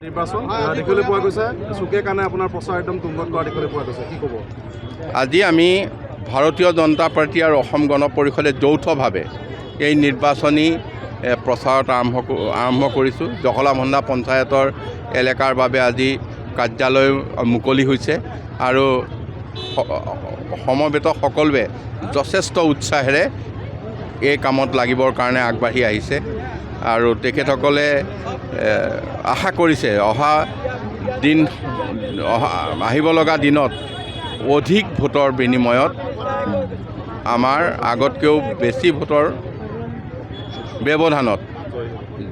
নিৰ্বাচন দেখিবলৈ পোৱা গৈছে চুকে কাণে আপোনাৰ প্ৰচাৰ একদম তুংগত কৰা দেখিবলৈ পোৱা গৈছে কি ক'ব আজি আমি ভাৰতীয় জনতা পাৰ্টি আৰু অসম গণ পৰিষদে যৌথভাৱে এই নিৰ্বাচনী প্ৰচাৰত আৰম্ভ কৰিছোঁ। জখলাবন্ধা পঞ্চায়তৰ এলেকাৰ বাবে আজি কাৰ্যালয় মুকলি হৈছে আৰু সমবেত সকলোৱে যথেষ্ট উৎসাহেৰে এই কামত লাগিবৰ কাৰণে আগবাঢ়ি আহিছে আৰু তেখেতসকলে আশা কৰিছে আহিব লগা দিনত অধিক ভোটৰ বিনিময়ত আমাৰ আগতকৈও বেছি ভোটৰ ব্যৱধানত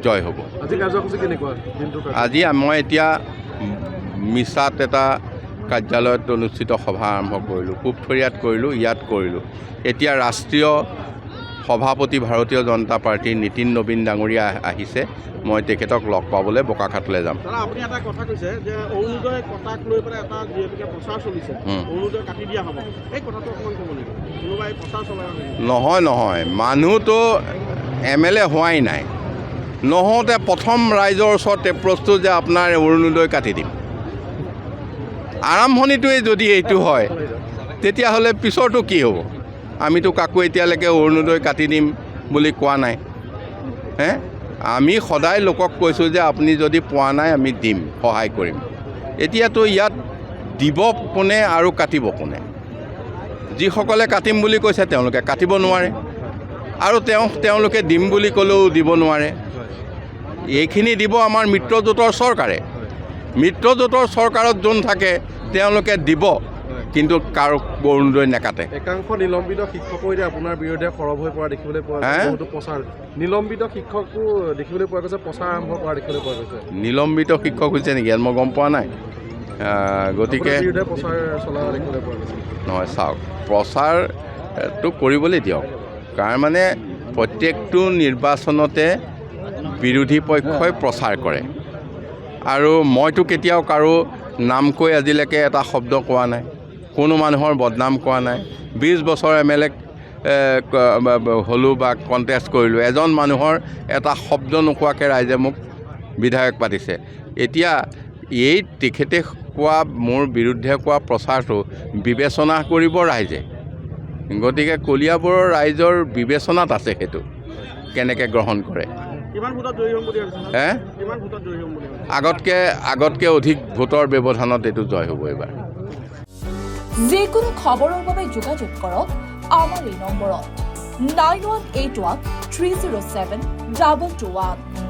জয় হ'ব। আজি কাৰ্যসূচী কেনেকুৱা দিনটো? আজি মই এতিয়া মিছাত এটা কাৰ্যালয়ত অনুষ্ঠিত সভা আৰম্ভ কৰিলোঁ, পূবথৰীয়াত কৰিলোঁ, ইয়াত কৰিলোঁ। এতিয়া ৰাষ্ট্ৰীয় সভাপতি ভাৰতীয় জনতা পাৰ্টীৰ নীতিন নবীন ডাঙৰীয়া আহিছে, মই তেখেতক লগ পাবলৈ বোকাখাতলৈ যাম। আপুনি এটা কথা কৈছে যে অৰুণোদয় কটাক লৈ পেলাই এটা যিহেতুকে প্ৰচাৰ চলিছে, অৰুণোদয় কাটি দিয়া হ'ব, এই কথাটো অকণমান ক'ব নেকি? কোনোবাই প্ৰচাৰ চলাই নহয়, মানুহতো MLA হোৱাই নাই, নহওঁতে প্ৰথম ৰাইজৰ ওচৰতে প্ৰস্তুত যে আপোনাৰ অৰুণোদয় কাটি দিম। আৰম্ভণিটোৱে যদি এইটো হয় তেতিয়াহ'লে পিছৰটো কি হ'ব? আমিতো কাকো এতিয়ালৈকে অৰুণোদয় কাটি দিম বুলি কোৱা নাই। আমি সদায় লোকক কৈছোঁ যে আপুনি যদি পোৱা নাই আমি দিম, সহায় কৰিম। এতিয়াতো ইয়াত দিব কোনে আৰু কাটিব কোনে? যিসকলে কাটিম বুলি কৈছে তেওঁলোকে কাটিব নোৱাৰে আৰু তেওঁলোকে দিম বুলি ক'লেও দিব নোৱাৰে। এইখিনি দিব আমাৰ মিত্ৰজোঁটৰ চৰকাৰে। মিত্ৰজোঁটৰ চৰকাৰত যোন থাকে তেওঁলোকে দিব, কিন্তু কাৰো অৰুণোদয় নাকাটে। একাংশ নিলম্বিত শিক্ষকো এতিয়া আপোনাৰ বিৰুদ্ধে সৰব হৈ পৰা দেখিবলৈ পোৱা গৈছে। বহুতো প্ৰচাৰ নিলম্বিত শিক্ষকো দেখিবলৈ পোৱা গৈছে, প্ৰচাৰ আৰম্ভ কৰা দেখিবলৈ পোৱা গৈছে। নিলম্বিত শিক্ষক হৈছে নেকি? মই গম পোৱা নাই। গতিকে প্ৰচাৰ চলোৱা দেখিবলৈ পোৱা গৈছে। নহয়, চাওক, প্ৰচাৰটো কৰিবলৈ দিয়ক। কাৰণ মানে প্ৰত্যেকটো নিৰ্বাচনতে বিৰোধী পক্ষই প্ৰচাৰ কৰে আৰু মইতো কেতিয়াও কাৰো নাম কৈ আজিলৈকে এটা শব্দ কোৱা নাই, কোনো মানুহৰ বদনাম কোৱা নাই। 20 বছৰ MLA হ'লোঁ বা কণ্টেষ্ট কৰিলোঁ, এজন মানুহৰ এটা শব্দ নোকোৱাকৈ ৰাইজে মোক বিধায়ক পাতিছে। এতিয়া এই তেখেতে কোৱা মোৰ বিৰুদ্ধে কোৱা প্ৰচাৰটো বিবেচনা কৰিব ৰাইজে। গতিকে কলিয়াবৰৰ ৰাইজৰ বিবেচনাত আছে সেইটো কেনেকৈ গ্ৰহণ কৰে। আগতকৈ অধিক ভোটৰ ব্যৱধানত এইটো জয় হ'ব এইবাৰ। যিকোনো খবৰৰ বাবে যোগাযোগ কৰক আমাৰ এই নম্বৰত 9181 307 2221।